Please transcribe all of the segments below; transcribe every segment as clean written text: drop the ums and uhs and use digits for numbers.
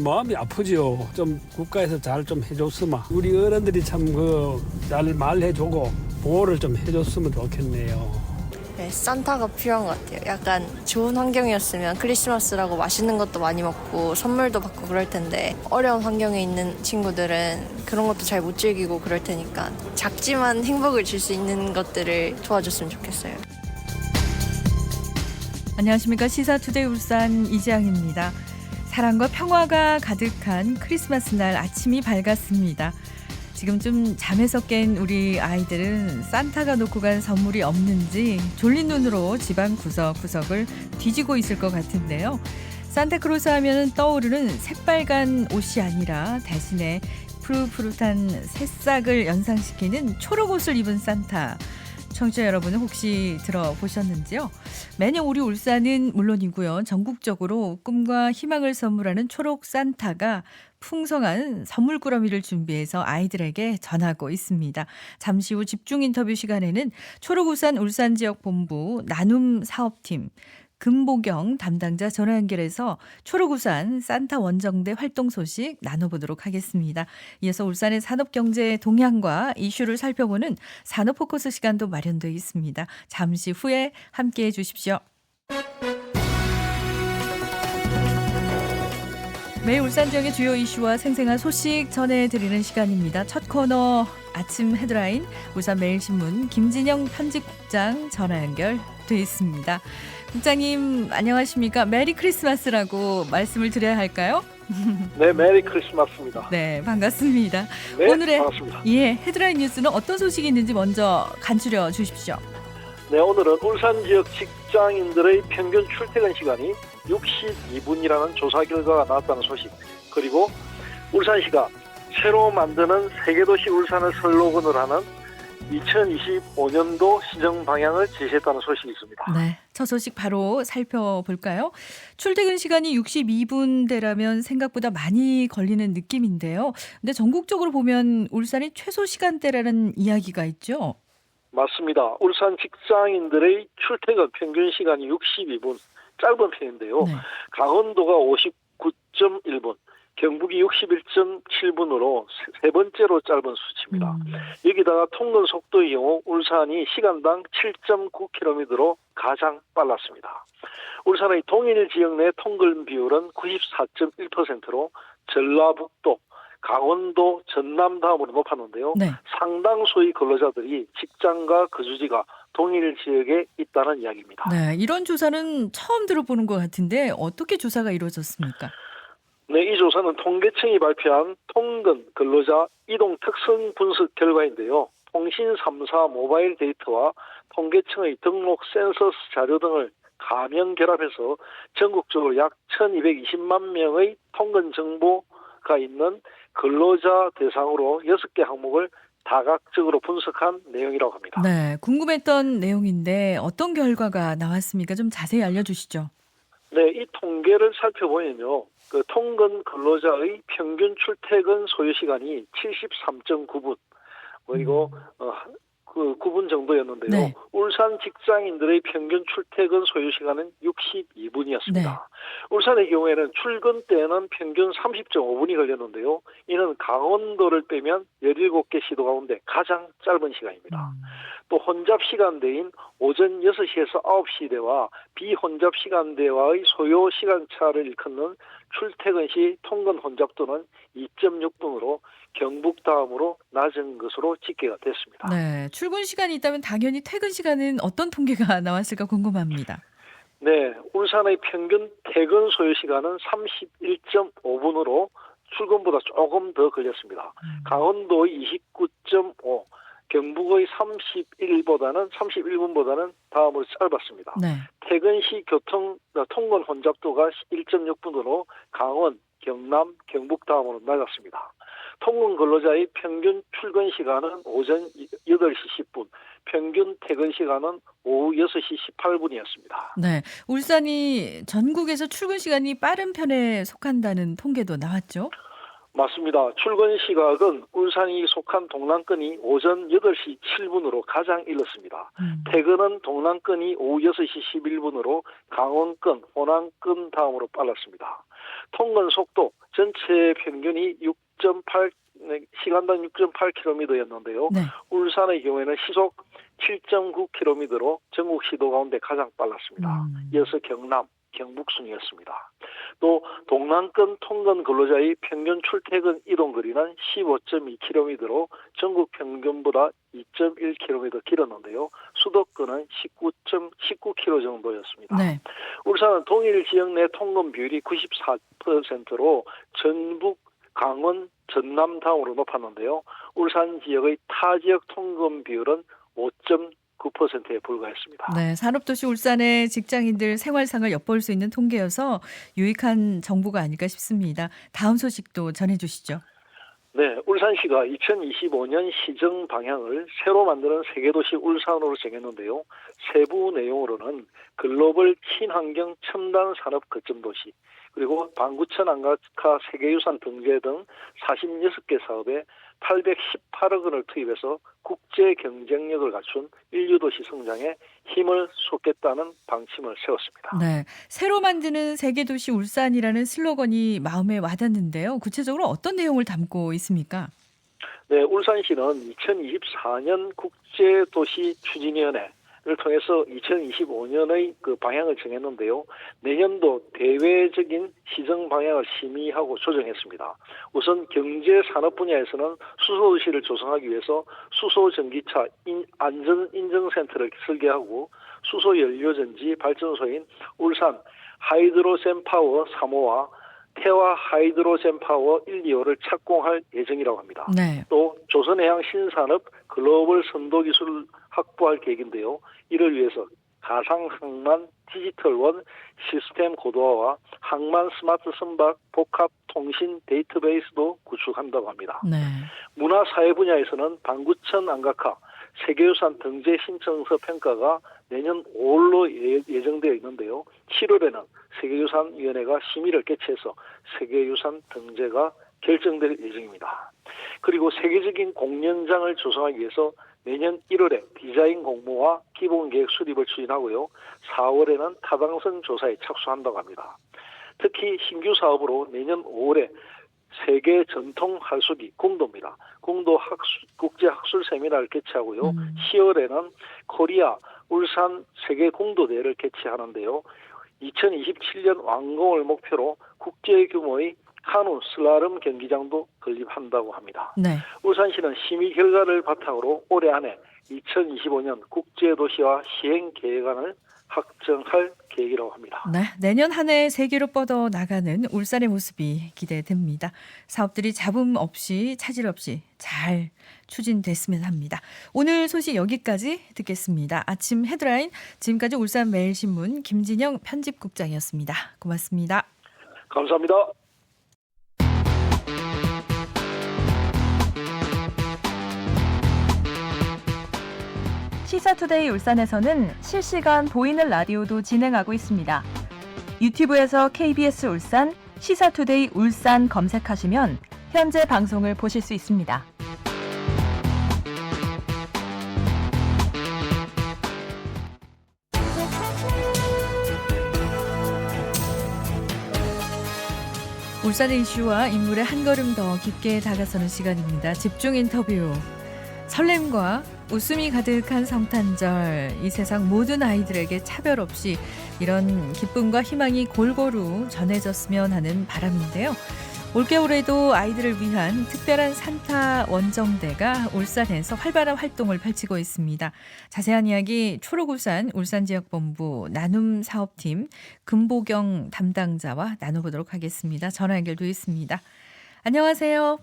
마음이 아프지요. 좀 국가에서 잘 좀 해줬으면 우리 어른들이 참 잘 말해주고 보호를 좀 해줬으면 좋겠네요. 네, 산타가 필요한 것 같아요. 약간 좋은 환경이었으면 크리스마스라고 맛있는 것도 많이 먹고 선물도 받고 그럴 텐데 어려운 환경에 있는 친구들은 그런 것도 잘 못 즐기고 그럴 테니까 작지만 행복을 줄 수 있는 것들을 도와줬으면 좋겠어요. 안녕하십니까. 시사투데이 울산 이지향입니다. 사랑과 평화가 가득한 크리스마스 날 아침이 밝았습니다. 지금쯤 잠에서 깬 우리 아이들은 산타가 놓고 간 선물이 없는지 졸린 눈으로 집안 구석구석을 뒤지고 있을 것 같은데요. 산타크로스 하면 떠오르는 새빨간 옷이 아니라 대신에 푸릇푸릇한 새싹을 연상시키는 초록 옷을 입은 산타. 청취자 여러분은 혹시 들어보셨는지요? 매년 우리 울산은 물론이고요. 전국적으로 꿈과 희망을 선물하는 초록 산타가 풍성한 선물꾸러미를 준비해서 아이들에게 전하고 있습니다. 잠시 후 집중 인터뷰 시간에는 초록우산 울산지역본부 나눔 사업팀 금보경 담당자 전화 연결해서 초록우산 산타 원정대 활동 소식 나눠보도록 하겠습니다. 이어서 울산의 산업경제 동향과 이슈를 살펴보는 산업포커스 시간도 마련되어 있습니다. 잠시 후에 함께해 주십시오. 매일 울산 지역의 주요 이슈와 생생한 소식 전해드리는 시간입니다. 첫 코너 아침 헤드라인 울산 매일신문 김진영 편집국장 전화 연결돼 있습니다. 국장님 안녕하십니까? 메리 크리스마스라고 말씀을 드려야 할까요? 네, 메리 크리스마스입니다. 네, 반갑습니다. 네, 오늘의 반갑습니다. 헤드라인 뉴스는 어떤 소식이 있는지 먼저 간추려 주십시오. 네, 오늘은 울산 지역 직장인들의 평균 출퇴근 시간이 62분이라는 조사 결과가 나왔다는 소식, 그리고 울산시가 새로 만드는 세계도시 울산을 슬로건으로 하는 2025년도 시정 방향을 제시했다는 소식이 있습니다. 네, 첫 소식 바로 살펴볼까요? 출퇴근 시간이 62분대라면 생각보다 많이 걸리는 느낌인데요. 근데 전국적으로 보면 울산이 최소 시간대라는 이야기가 있죠? 맞습니다. 울산 직장인들의 출퇴근 평균 시간이 62분, 짧은 편인데요. 네. 강원도가 59.1분, 경북이 61.7분으로 세 번째로 짧은 수치입니다. 여기다가 통근 속도의 경우 울산이 시간당 7.9km로 가장 빨랐습니다. 울산의 동일 지역 내 통근 비율은 94.1%로 전라북도, 강원도, 전남 다음으로 높았는데요. 네. 상당수의 근로자들이 직장과 거주지가 동일 지역에 있다는 이야기입니다. 네, 이런 조사는 처음 들어보는 것 같은데 어떻게 조사가 이루어졌습니까? 네, 이 조사는 통계청이 발표한 통근 근로자 이동 특성 분석 결과인데요. 통신 3사 모바일 데이터와 통계청의 등록 센서스 자료 등을 가명 결합해서 전국적으로 약 1220만 명의 통근 정보가 있는 근로자 대상으로 6개 항목을 다각적으로 분석한 내용이라고 합니다. 네, 궁금했던 내용인데 어떤 결과가 나왔습니까? 좀 자세히 알려주시죠. 네, 이 통계를 살펴보면요. 그 통근 근로자의 평균 출퇴근 소요 시간이 73.9분, 그리고 9분 정도였는데요. 네. 울산 직장인들의 평균 출퇴근 소요 시간은 62분이었습니다. 네. 울산의 경우에는 출근 때는 평균 30.5분이 걸렸는데요. 이는 강원도를 빼면 17개 시도 가운데 가장 짧은 시간입니다. 또 혼잡 시간대인 오전 6시에서 9시 대와 비혼잡 시간대와의 소요 시간차를 일컫는 출퇴근 시 통근 혼잡도는 2.6분으로 경북 다음으로 낮은 것으로 집계가 됐습니다. 네, 출근 시간이 있다면 당연히 퇴근 시간은 어떤 통계가 나왔을까 궁금합니다. 네, 울산의 평균 퇴근 소요 시간은 31.5분으로 출근보다 조금 더 걸렸습니다. 강원도의 29.5, 경북의 31분보다는 다음으로 짧았습니다. 네. 퇴근 시 통근 혼잡도가 1.6분으로 강원, 경남, 경북 다음으로 낮았습니다. 통근 근로자의 평균 출근 시간은 오전 8시 10분, 평균 퇴근 시간은 오후 6시 18분이었습니다. 네, 울산이 전국에서 출근 시간이 빠른 편에 속한다는 통계도 나왔죠? 맞습니다. 출근 시각은 울산이 속한 동남권이 오전 8시 7분으로 가장 일렀습니다. 퇴근은 동남권이 오후 6시 11분으로 강원권, 호남권 다음으로 빨랐습니다. 통근 속도 전체 평균이 시간당 6.8km였는데요. 네. 울산의 경우에는 시속 7.9km로 전국 시도 가운데 가장 빨랐습니다. 이어서 경남, 경북 순이었습니다. 또 동남권 통근 근로자의 평균 출퇴근 이동 거리는 15.2km로 전국 평균보다 2.1km 길었는데요. 수도권은 19km 정도였습니다. 네. 울산은 동일 지역 내 통근 비율이 94%로 전북, 강원, 전남 다음으로 높았는데요. 울산 지역의 타 지역 통근 비율은 5.9%에 불과했습니다. 네, 산업도시 울산의 직장인들 생활상을 엿볼 수 있는 통계여서 유익한 정보가 아닐까 싶습니다. 다음 소식도 전해주시죠. 네, 울산시가 2025년 시정 방향을 새로 만드는 세계도시 울산으로 정했는데요. 세부 내용으로는 글로벌 친환경 첨단 산업 거점도시, 그리고 방구천 안각화 세계유산 등재 등 46개 사업에 818억 원을 투입해서 국제 경쟁력을 갖춘 인류도시 성장에 힘을 쏟겠다는 방침을 세웠습니다. 네, 새로 만드는 세계도시 울산이라는 슬로건이 마음에 와닿는데요. 구체적으로 어떤 내용을 담고 있습니까? 네, 울산시는 2024년 국제도시 추진위원회를 통해서 2025년의 그 방향을 정했는데요. 내년도 대외적인 시정 방향을 심의하고 조정했습니다. 우선 경제 산업 분야에서는 수소도시를 조성하기 위해서 수소 전기차 안전 인증센터를 설계하고 수소 연료전지 발전소인 울산 하이드로젠 파워 3호와 태화 하이드로젠 파워 1, 2호를 착공할 예정이라고 합니다. 네. 또 조선해양 신산업 글로벌 선도 기술을 확보할 계획인데요. 이를 위해서 가상항만 디지털원 시스템 고도화와 항만 스마트 선박 복합 통신 데이터베이스도 구축한다고 합니다. 네. 문화사회 분야에서는 방구천 안각화 세계유산 등재 신청서 평가가 내년 5월로 예정되어 있는데요. 7월에는 세계유산위원회가 심의를 개최해서 세계유산 등재가 결정될 예정입니다. 그리고 세계적인 공연장을 조성하기 위해서 내년 1월에 디자인 공모와 기본계획 수립을 추진하고요. 4월에는 타당성 조사에 착수한다고 합니다. 특히 신규 사업으로 내년 5월에 세계 전통 할수기 궁도입니다. 궁도 국제 학술 세미나를 개최하고요. 10월에는 코리아 울산 세계 궁도 대회를 개최하는데요. 2027년 완공을 목표로 국제 규모의 카누 슬라름 경기장도 건립한다고 합니다. 네. 울산시는 심의 결과를 바탕으로 올해 안에 2025년 국제도시화 시행 계획안을 확정할 계획이라고 합니다. 네, 내년 한 해 세계로 뻗어 나가는 울산의 모습이 기대됩니다. 사업들이 잡음 없이 차질 없이 잘 추진됐으면 합니다. 오늘 소식 여기까지 듣겠습니다. 아침 헤드라인 지금까지 울산매일신문 김진영 편집국장이었습니다. 고맙습니다. 감사합니다. 시사투데이 울산에서는 실시간 보이는 라디오도 진행하고 있습니다. 유튜브에서 KBS 울산, 시사투데이 울산 검색하시면 현재 방송을 보실 수 있습니다. 울산의 이슈와 인물의 한 걸음 더 깊게 다가서는 시간입니다. 집중 인터뷰. 설렘과 웃음이 가득한 성탄절, 이 세상 모든 아이들에게 차별 없이 이런 기쁨과 희망이 골고루 전해졌으면 하는 바람인데요. 올겨울에도 아이들을 위한 특별한 산타 원정대가 울산에서 활발한 활동을 펼치고 있습니다. 자세한 이야기 초록우산 울산지역본부 나눔사업팀 금보경 담당자와 나눠보도록 하겠습니다. 전화 연결돼 있습니다. 안녕하세요.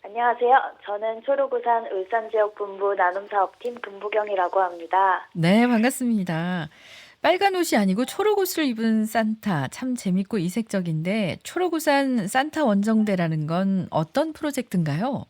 안녕하세요. 저는 초록우산 울산지역본부 나눔사업팀 금보경이라고 합니다. 네, 반갑습니다. 빨간 옷이 아니고 초록 옷을 입은 산타, 참 재밌고 이색적인데 초록우산 산타 원정대라는 건 어떤 프로젝트인가요?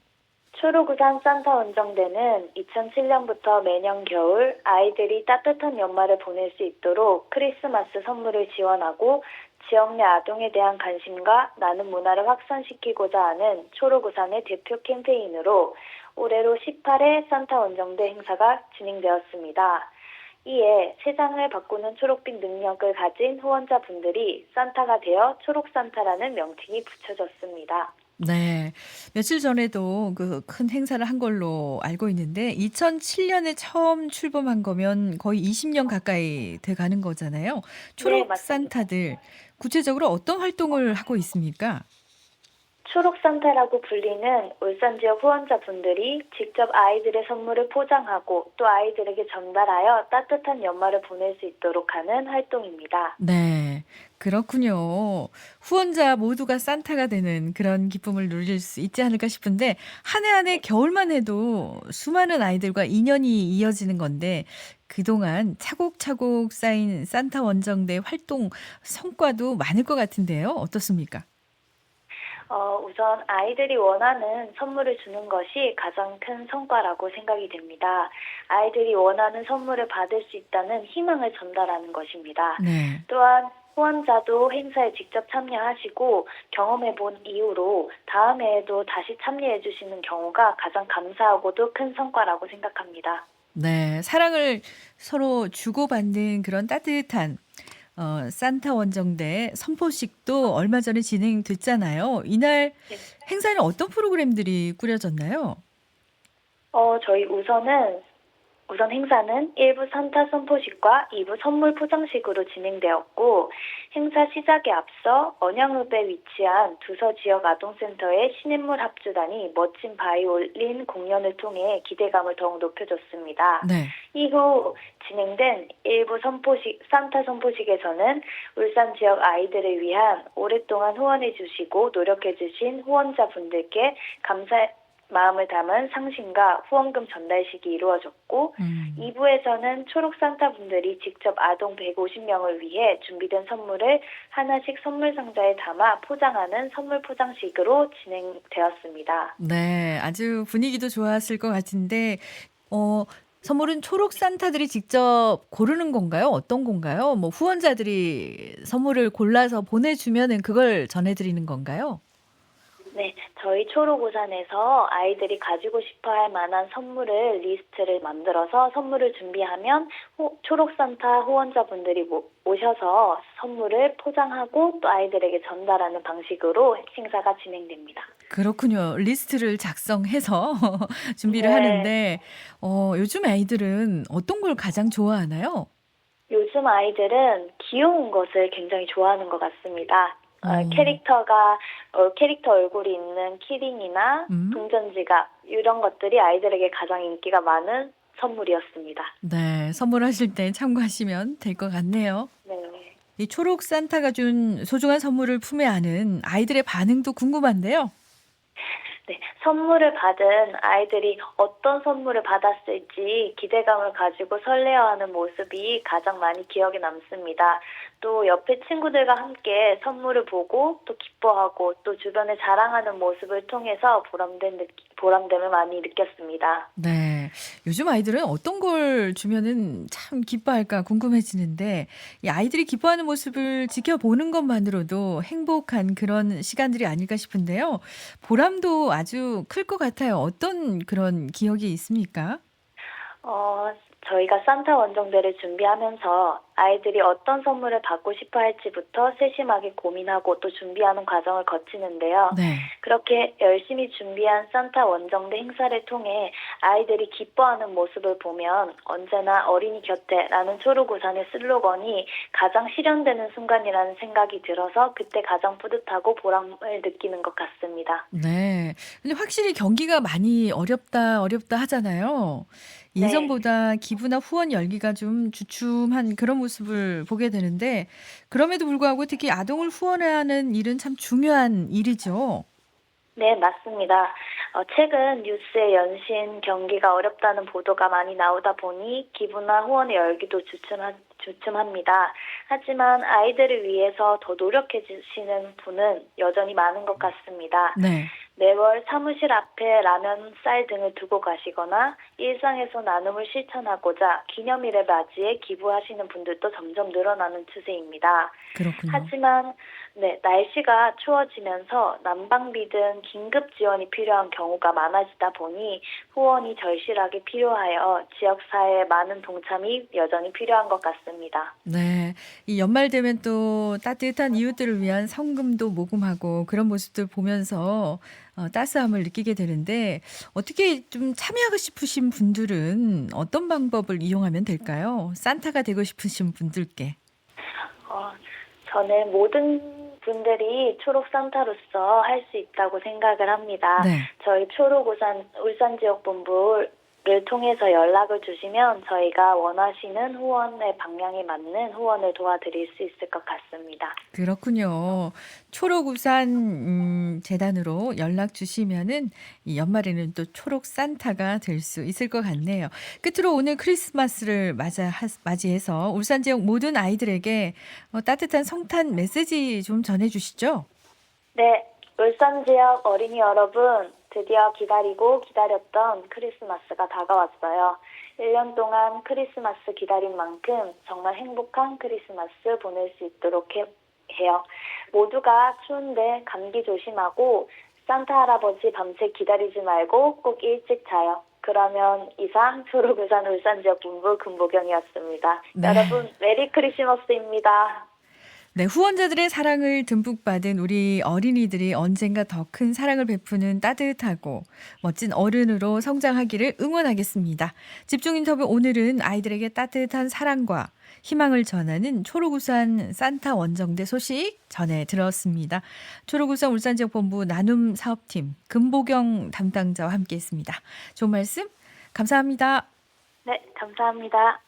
초록우산 산타 원정대는 2007년부터 매년 겨울 아이들이 따뜻한 연말을 보낼 수 있도록 크리스마스 선물을 지원하고 지역 내 아동에 대한 관심과 나눔 문화를 확산시키고자 하는 초록우산의 대표 캠페인으로 올해로 18회 산타 원정대 행사가 진행되었습니다. 이에 세상을 바꾸는 초록빛 능력을 가진 후원자분들이 산타가 되어 초록산타라는 명칭이 붙여졌습니다. 네. 며칠 전에도 그 큰 행사를 한 걸로 알고 있는데 2007년에 처음 출범한 거면 거의 20년 가까이 돼 가는 거잖아요. 초록 맞습니다. 산타들 구체적으로 어떤 활동을 하고 있습니까? 초록산타라고 불리는 울산 지역 후원자분들이 직접 아이들의 선물을 포장하고 또 아이들에게 전달하여 따뜻한 연말을 보낼 수 있도록 하는 활동입니다. 네. 그렇군요. 후원자 모두가 산타가 되는 그런 기쁨을 누릴 수 있지 않을까 싶은데 한 해 한 해 겨울만 해도 수많은 아이들과 인연이 이어지는 건데 그동안 차곡차곡 쌓인 산타 원정대 활동 성과도 많을 것 같은데요. 어떻습니까? 우선 아이들이 원하는 선물을 주는 것이 가장 큰 성과라고 생각이 됩니다. 아이들이 원하는 선물을 받을 수 있다는 희망을 전달하는 것입니다. 네. 또한 후원자도 행사에 직접 참여하시고 경험해본 이후로 다음 해에도 다시 참여해 주시는 경우가 가장 감사하고도 큰 성과라고 생각합니다. 네. 사랑을 서로 주고받는 그런 따뜻한 산타 원정대 선포식도 얼마 전에 진행됐잖아요. 이날 네. 행사는 어떤 프로그램들이 꾸려졌나요? 저희 우선 행사는 1부 산타 선포식과 2부 선물 포장식으로 진행되었고 행사 시작에 앞서 언양읍에 위치한 두서 지역 아동센터의 신인물 합주단이 멋진 바이올린 공연을 통해 기대감을 더욱 높여줬습니다. 네. 이후 진행된 1부 산타 선포식에서는 울산 지역 아이들을 위한 오랫동안 후원해 주시고 노력해 주신 후원자분들께 감사 마음을 담은 상심과 후원금 전달식이 이루어졌고 2부에서는 초록산타 분들이 직접 아동 150명을 위해 준비된 선물을 하나씩 선물 상자에 담아 포장하는 선물 포장식으로 진행되었습니다. 네. 아주 분위기도 좋았을 것 같은데 선물은 초록 산타들이 직접 고르는 건가요? 어떤 건가요? 뭐 후원자들이 선물을 골라서 보내주면은 그걸 전해드리는 건가요? 네, 저희 초록우산에서 아이들이 가지고 싶어 할 만한 선물을 리스트를 만들어서 선물을 준비하면 초록산타 후원자분들이 오셔서 선물을 포장하고 또 아이들에게 전달하는 방식으로 행사가 진행됩니다. 그렇군요. 리스트를 작성해서 준비를 네. 하는데 요즘 아이들은 어떤 걸 가장 좋아하나요? 요즘 아이들은 귀여운 것을 굉장히 좋아하는 것 같습니다. 캐릭터 얼굴이 있는 키링이나 동전지갑 이런 것들이 아이들에게 가장 인기가 많은 선물이었습니다. 네, 선물하실 때 참고하시면 될 것 같네요. 네. 이 초록 산타가 준 소중한 선물을 품에 안은 아이들의 반응도 궁금한데요. 네, 선물을 받은 아이들이 어떤 선물을 받았을지 기대감을 가지고 설레어하는 모습이 가장 많이 기억에 남습니다. 또 옆에 친구들과 함께 선물을 보고 또 기뻐하고 또 주변에 자랑하는 모습을 통해서 보람됨을 많이 느꼈습니다. 네, 요즘 아이들은 어떤 걸 주면은 참 기뻐할까 궁금해지는데 이 아이들이 기뻐하는 모습을 지켜보는 것만으로도 행복한 그런 시간들이 아닐까 싶은데요. 보람도 아주 클 것 같아요. 어떤 그런 기억이 있습니까? 저희가 산타 원정대를 준비하면서 아이들이 어떤 선물을 받고 싶어 할지부터 세심하게 고민하고 또 준비하는 과정을 거치는데요. 네. 그렇게 열심히 준비한 산타 원정대 행사를 통해 아이들이 기뻐하는 모습을 보면 언제나 어린이 곁에라는 초록우산의 슬로건이 가장 실현되는 순간이라는 생각이 들어서 그때 가장 뿌듯하고 보람을 느끼는 것 같습니다. 네. 근데 확실히 경기가 많이 어렵다 하잖아요. 예전보다 기부나 후원 열기가 좀 주춤한 그런 모습을 보게 되는데 그럼에도 불구하고 특히 아동을 후원하는 일은 참 중요한 일이죠. 네, 맞습니다. 최근 뉴스에 연신 경기가 어렵다는 보도가 많이 나오다 보니 기부나 후원의 열기도 주춤합니다. 하지만 아이들을 위해서 더 노력해 주시는 분은 여전히 많은 것 같습니다. 네. 매월 사무실 앞에 라면, 쌀 등을 두고 가시거나 일상에서 나눔을 실천하고자 기념일을 맞이해 기부하시는 분들도 점점 늘어나는 추세입니다. 그렇군요. 하지만 날씨가 추워지면서 난방비 등 긴급 지원이 필요한 경우가 많아지다 보니 후원이 절실하게 필요하여 지역사회의 많은 동참이 여전히 필요한 것 같습니다. 네. 이 연말 되면 또 따뜻한 이웃들을 위한 성금도 모금하고 그런 모습들 보면서 따스함을 느끼게 되는데 어떻게 좀 참여하고 싶으신 분들은 어떤 방법을 이용하면 될까요? 산타가 되고 싶으신 분들께. 저는 모든 분들이 초록 산타로서 할 수 있다고 생각을 합니다. 네. 저희 초록 울산 지역 본부를 통해서 연락을 주시면 저희가 원하시는 후원의 방향에 맞는 후원을 도와드릴 수 있을 것 같습니다. 그렇군요. 초록우산 재단으로 연락 주시면은 이 연말에는 또 초록 산타가 될 수 있을 것 같네요. 끝으로 오늘 크리스마스를 맞이해서 울산 지역 모든 아이들에게 따뜻한 성탄 메시지 좀 전해주시죠. 네, 울산 지역 어린이 여러분, 드디어 기다리고 기다렸던 크리스마스가 다가왔어요. 1년 동안 크리스마스 기다린 만큼 정말 행복한 크리스마스 보낼 수 있도록 해요. 모두가 추운데 감기 조심하고 산타 할아버지 밤새 기다리지 말고 꼭 일찍 자요. 그러면 이상 초록우산 울산지역 본부 금보경이었습니다. 네. 여러분 메리 크리스마스입니다. 네, 후원자들의 사랑을 듬뿍 받은 우리 어린이들이 언젠가 더 큰 사랑을 베푸는 따뜻하고 멋진 어른으로 성장하기를 응원하겠습니다. 집중 인터뷰 오늘은 아이들에게 따뜻한 사랑과 희망을 전하는 초록우산 산타 원정대 소식 전해 들었습니다. 초록우산 울산지역본부 나눔 사업팀 금보경 담당자와 함께했습니다. 좋은 말씀 감사합니다. 네, 감사합니다.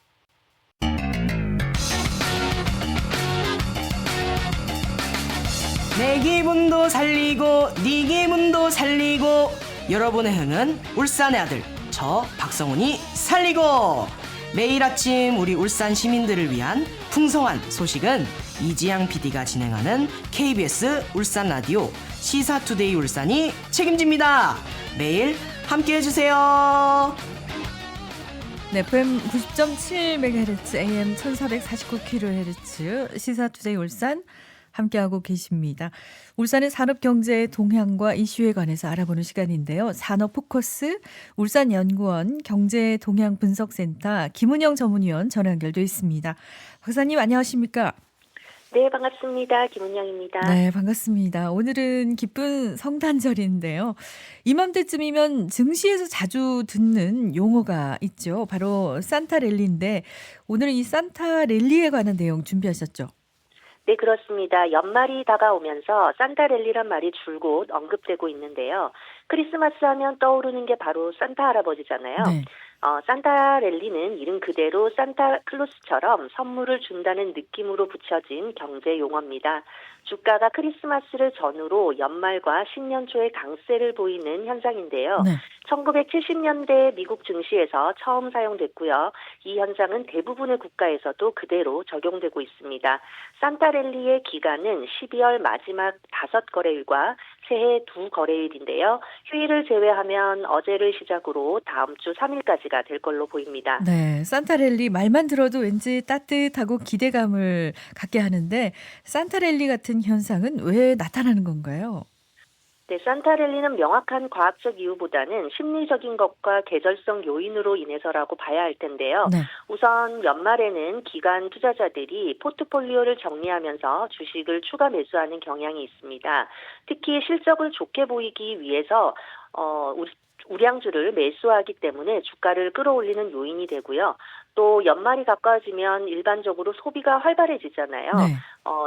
내 기분도 살리고 네 기분도 살리고 여러분의 흥은 울산의 아들 저 박성훈이 살리고 매일 아침 우리 울산 시민들을 위한 풍성한 소식은 이지양 PD가 진행하는 KBS 울산 라디오 시사투데이 울산이 책임집니다. 매일 함께해 주세요. 네, FM 90.7MHz, AM 1449kHz 시사투데이 울산 함께하고 계십니다. 울산의 산업경제의 동향과 이슈에 관해서 알아보는 시간인데요. 산업포커스 울산연구원 경제동향분석센터 김은영 전문위원 전화 연결돼 있습니다. 박사님 안녕하십니까? 네, 반갑습니다. 김은영입니다. 네, 반갑습니다. 오늘은 기쁜 성탄절인데요. 이맘때쯤이면 증시에서 자주 듣는 용어가 있죠. 바로 산타랠리인데 오늘은 이 산타랠리에 관한 내용 준비하셨죠? 네, 그렇습니다. 연말이 다가오면서 산타랠리란 말이 줄곧 언급되고 있는데요. 크리스마스 하면 떠오르는 게 바로 산타 할아버지잖아요. 네. 산타랠리는 이름 그대로 산타클로스처럼 선물을 준다는 느낌으로 붙여진 경제 용어입니다. 주가가 크리스마스를 전후로 연말과 신년 초에 강세를 보이는 현상인데요. 네. 1970년대 미국 증시에서 처음 사용됐고요. 이 현상은 대부분의 국가에서도 그대로 적용되고 있습니다. 산타랠리의 기간은 12월 마지막 5거래일과 새해 2거래일인데요. 휴일을 제외하면 어제를 시작으로 다음 주 3일까지가 될 걸로 보입니다. 네, 산타랠리 말만 들어도 왠지 따뜻하고 기대감을 갖게 하는데 산타랠리 같은 현상은 왜 나타나는 건가요? 네, 산타랠리는 명확한 과학적 이유보다는 심리적인 것과 계절성 요인으로 인해서라고 봐야 할 텐데요. 네. 우선 연말에는 기관 투자자들이 포트폴리오를 정리하면서 주식을 추가 매수하는 경향이 있습니다. 특히 실적을 좋게 보이기 위해서 우량주를 매수하기 때문에 주가를 끌어올리는 요인이 되고요. 또 연말이 가까워지면 일반적으로 소비가 활발해지잖아요. 네.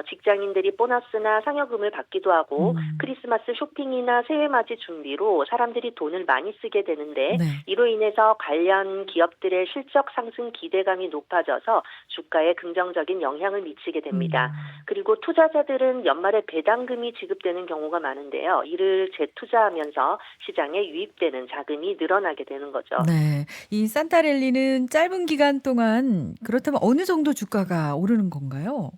직장인들이 보너스나 상여금을 받기도 하고 크리스마스 쇼핑이나 새해 맞이 준비로 사람들이 돈을 많이 쓰게 되는데 네. 이로 인해서 관련 기업들의 실적 상승 기대감이 높아져서 주가에 긍정적인 영향을 미치게 됩니다. 그리고 투자자들은 연말에 배당금이 지급되는 경우가 많은데요. 이를 재투자하면서 시장에 유입되는 자금이 늘어나게 되는 거죠. 네, 이 산타랠리는 짧은 기간 동안 그렇다면 어느 정도 주가가 오르는 건가요?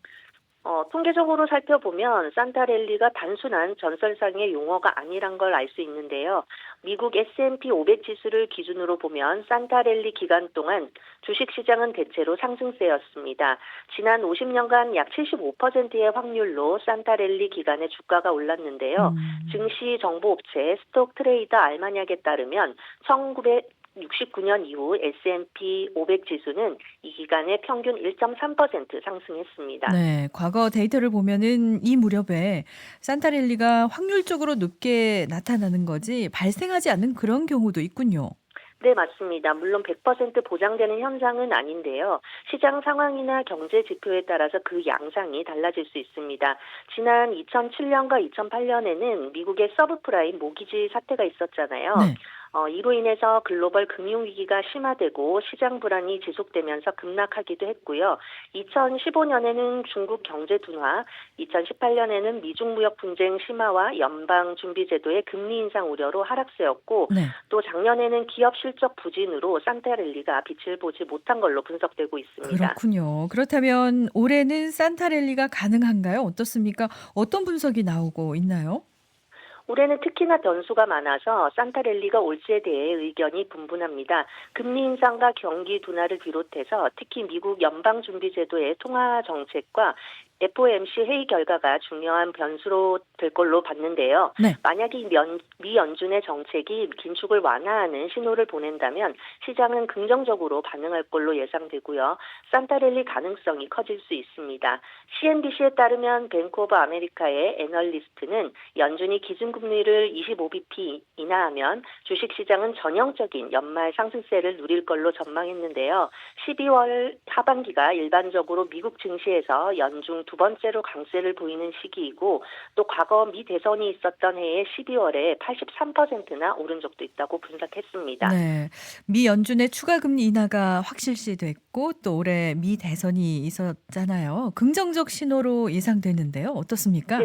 통계적으로 살펴보면 산타랠리가 단순한 전설상의 용어가 아니란 걸 알 수 있는데요. 미국 S&P 500 지수를 기준으로 보면 산타랠리 기간 동안 주식시장은 대체로 상승세였습니다. 지난 50년간 약 75%의 확률로 산타랠리 기간에 주가가 올랐는데요. 증시 정보업체 스톡트레이더 알마니악에 따르면 1969년 이후 S&P 500 지수는 이 기간에 평균 1.3% 상승했습니다. 네, 과거 데이터를 보면은 이 무렵에 산타랠리가 확률적으로 높게 나타나는 거지 발생하지 않는 그런 경우도 있군요. 네, 맞습니다. 물론 100% 보장되는 현상은 아닌데요. 시장 상황이나 경제 지표에 따라서 그 양상이 달라질 수 있습니다. 지난 2007년과 2008년에는 미국의 서브프라임 모기지 사태가 있었잖아요. 네. 이로 인해서 글로벌 금융위기가 심화되고 시장 불안이 지속되면서 급락하기도 했고요. 2015년에는 중국 경제 둔화, 2018년에는 미중 무역 분쟁 심화와 연방준비제도의 금리 인상 우려로 하락세였고 네. 또 작년에는 기업 실적 부진으로 산타랠리가 빛을 보지 못한 걸로 분석되고 있습니다. 그렇군요. 그렇다면 올해는 산타랠리가 가능한가요? 어떻습니까? 어떤 분석이 나오고 있나요? 올해는 특히나 변수가 많아서 산타랠리가 올지에 대해 의견이 분분합니다. 금리 인상과 경기 둔화를 비롯해서 특히 미국 연방준비제도의 통화 정책과 FOMC 회의 결과가 중요한 변수로 될 걸로 봤는데요. 네. 만약에 미 연준의 정책이 긴축을 완화하는 신호를 보낸다면 시장은 긍정적으로 반응할 걸로 예상되고요. 산타랠리 가능성이 커질 수 있습니다. CNBC에 따르면 뱅크 오브 아메리카의 애널리스트는 연준이 기준금리를 25bp 인하하면 주식시장은 전형적인 연말 상승세를 누릴 걸로 전망했는데요. 12월 하반기가 일반적으로 미국 증시에서 연중 두 번째로 강세를 보이는 시기이고 또 과거 미 대선이 있었던 해에 12월에 83%나 오른 적도 있다고 분석했습니다. 네, 미 연준의 추가 금리 인하가 확실시됐고 또 올해 미 대선이 있었잖아요. 긍정적 신호로 예상되는데요. 어떻습니까?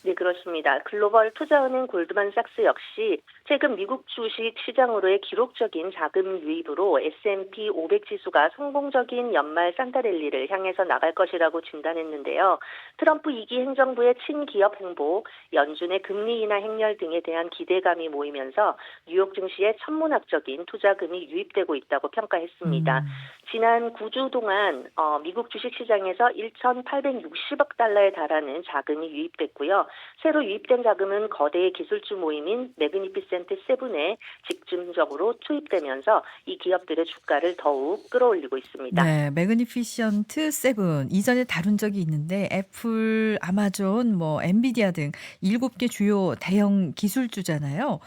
네, 그렇습니다. 글로벌 투자은행 골드만삭스 역시 최근 미국 주식 시장으로의 기록적인 자금 유입으로 S&P 500 지수가 성공적인 연말 산타랠리를 향해서 나갈 것이라고 진단했는데요. 트럼프 2기 행정부의 친기업 행보, 연준의 금리 인하 행렬 등에 대한 기대감이 모이면서 뉴욕 증시에 천문학적인 투자금이 유입되고 있다고 평가했습니다. 지난 9주 동안 미국 주식시장에서 1,860억 달러에 달하는 자금이 유입됐고요. 새로 유입된 자금은 거대 기술주 모임인 매그니피센트 세븐에 집중적으로 투입되면서 이 기업들의 주가를 더욱 끌어올리고 있습니다. 네, 매그니피션트 세븐 이전에 다룬 적이 있는데 애플, 아마존, 엔비디아 등 7개 주요 대형 기술주잖아요.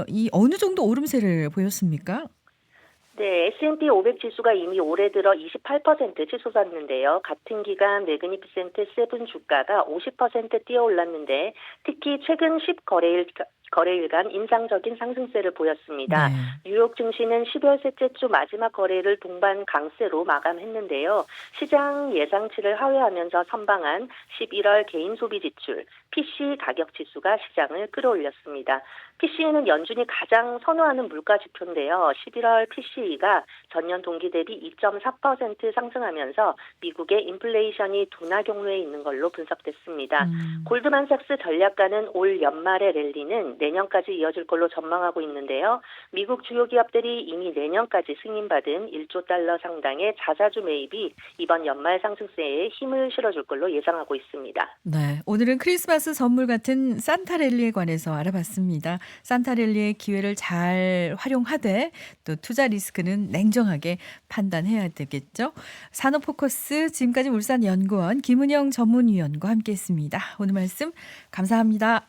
이 어느 정도 오름세를 보였습니까? 네, S&P 500 지수가 이미 올해 들어 28% 치솟았는데요. 같은 기간 매그니피센트 세븐 주가가 50% 뛰어올랐는데 특히 최근 10거래일간 인상적인 상승세를 보였습니다. 네. 뉴욕 증시는 12월 셋째 주 마지막 거래를 동반 강세로 마감했는데요. 시장 예상치를 하회하면서 선방한 11월 개인 소비 지출, PC 가격 지수가 시장을 끌어올렸습니다. PCE는 연준이 가장 선호하는 물가 지표인데요. 11월 PCE가 전년 동기 대비 2.4% 상승하면서 미국의 인플레이션이 둔화 경로에 있는 걸로 분석됐습니다. 골드만삭스 전략가는 올 연말의 랠리는 내년까지 이어질 걸로 전망하고 있는데요. 미국 주요 기업들이 이미 내년까지 승인받은 1조 달러 상당의 자사주 매입이 이번 연말 상승세에 힘을 실어줄 걸로 예상하고 있습니다. 네, 오늘은 크리스마스 선물 같은 산타랠리에 관해서 알아봤습니다. 산타랠리의 기회를 잘 활용하되 또 투자 리스크는 냉정하게 판단해야 되겠죠. 산업포커스 지금까지 울산연구원 김은영 전문위원과 함께했습니다. 오늘 말씀 감사합니다.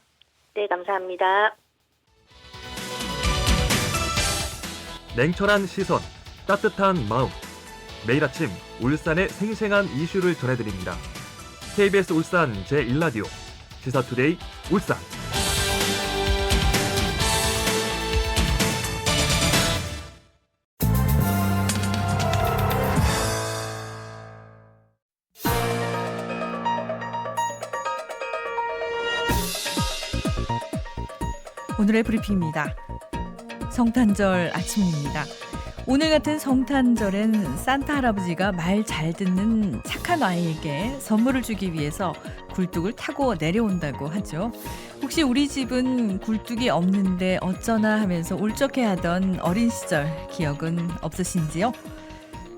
네, 감사합니다. 냉철한 시선, 따뜻한 마음. 매일 아침 울산의 생생한 이슈를 전해드립니다. KBS 울산 제1라디오 시사투데이 울산. 오늘의 브리핑입니다. 성탄절 아침입니다. 오늘 같은 성탄절엔 산타 할아버지가 말 잘 듣는 착한 아이에게 선물을 주기 위해서 굴뚝을 타고 내려온다고 하죠. 혹시 우리 집은 굴뚝이 없는데 어쩌나 하면서 울적해하던 어린 시절 기억은 없으신지요?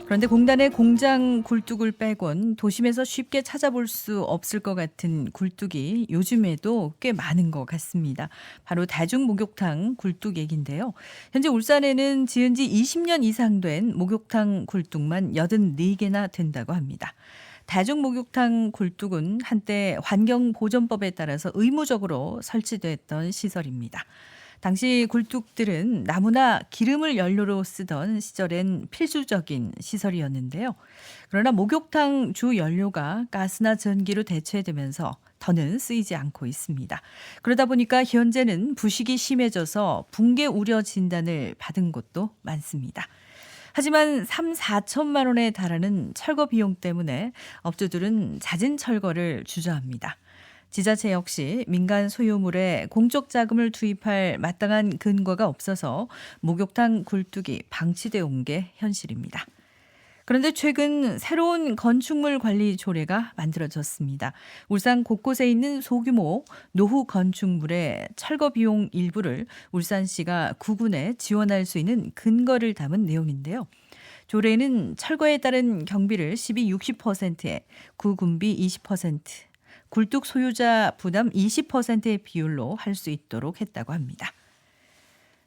그런데 공단의 공장 굴뚝을 빼곤 도심에서 쉽게 찾아볼 수 없을 것 같은 굴뚝이 요즘에도 꽤 많은 것 같습니다. 바로 다중목욕탕 굴뚝 얘기인데요. 현재 울산에는 지은 지 20년 이상 된 목욕탕 굴뚝만 84개나 된다고 합니다. 다중목욕탕 굴뚝은 한때 환경보존법에 따라서 의무적으로 설치됐던 시설입니다. 당시 굴뚝들은 나무나 기름을 연료로 쓰던 시절엔 필수적인 시설이었는데요. 그러나 목욕탕 주 연료가 가스나 전기로 대체되면서 더는 쓰이지 않고 있습니다. 그러다 보니까 현재는 부식이 심해져서 붕괴 우려 진단을 받은 곳도 많습니다. 하지만 3, 4천만 원에 달하는 철거 비용 때문에 업주들은 잦은 철거를 주저합니다. 지자체 역시 민간 소유물에 공적 자금을 투입할 마땅한 근거가 없어서 목욕탕 굴뚝이 방치돼 온 게 현실입니다. 그런데 최근 새로운 건축물 관리 조례가 만들어졌습니다. 울산 곳곳에 있는 소규모 노후 건축물의 철거 비용 일부를 울산시가 구군에 지원할 수 있는 근거를 담은 내용인데요. 조례는 철거에 따른 경비를 시비 60%에 구군비 20%, 굴뚝 소유자 부담 20%의 비율로 할 수 있도록 했다고 합니다.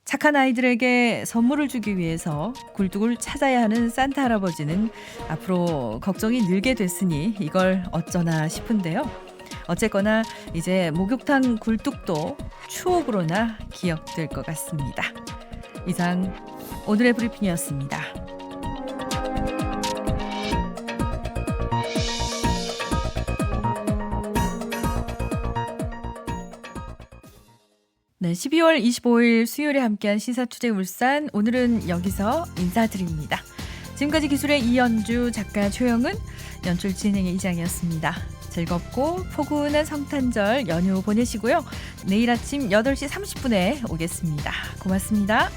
착한 아이들에게 선물을 주기 위해서 굴뚝을 찾아야 하는 산타 할아버지는 앞으로 걱정이 늘게 됐으니 이걸 어쩌나 싶은데요. 어쨌거나 이제 목욕탕 굴뚝도 추억으로나 기억될 것 같습니다. 이상 오늘의 브리핑이었습니다. 네, 12월 25일 수요일에 함께한 시사투데이 울산, 오늘은 여기서 인사드립니다. 지금까지 기술의 이연주, 작가 최영은, 연출 진행의 이장이었습니다. 즐겁고 포근한 성탄절 연휴 보내시고요. 내일 아침 8시 30분에 오겠습니다. 고맙습니다.